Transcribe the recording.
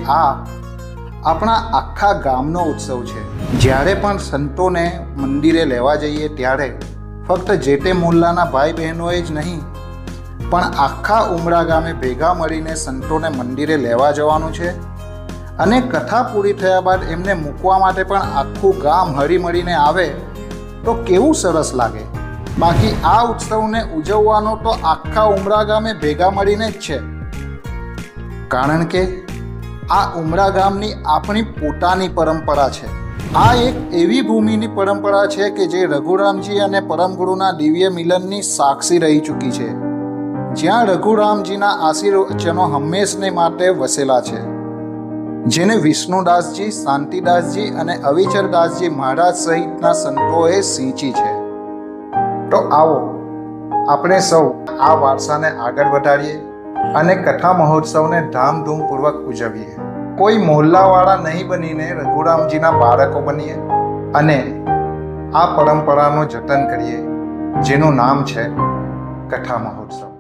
આ આપણા આખા ગામનો ઉત્સવ છે। જ્યારે પણ સંતોને મંદિરે લેવા જઈએ ત્યારે ફક્ત જે તે મોહલ્લાના ભાઈ બહેનોએ જ નહીં પણ આખા ઉમરા ગામે ભેગા મળીને સંતોને મંદિરે લેવા જવાનું છે અને કથા પૂરી થયા બાદ એમને મૂકવા માટે પણ આખું ગામ હળી મળીને આવે તો કેવું સરસ લાગે। બાકી આ ઉત્સવને ઉજવવાનો તો આખા ઉમરા ગામે ભેગા મળીને જ છે, કારણ કે આ ઉમરા ગામની આપણી પોતાની પરંપરા છે। આ એક એવી ભૂમિની પરંપરા છે કે જે રઘુરામજી અને પરમગુરુના દિવ્ય મિલનની સાક્ષી રહી ચૂકી છે, જ્યાં રઘુરામજીના આશીર્વચનો હંમેશને માટે વસેલા છે, જેને વિષ્ણુદાસજી, શાંતિદાસજી અને અવિચલદાસજી મહારાજ સહિતના સંતોએ સિંચી છે। તો આવો આપણે સૌ આ વારસાને આગળ વધારીએ અને કથા મહોત્સવને ધામધૂમપૂર્વક ઉજવીએ। કોઈ મોહલ્લાવાળા નહીં બનીને રઘુરામજીના બાળકો બનીએ અને આ પરંપરાનું જતન કરીએ, જેનું નામ છે કથા મહોત્સવ।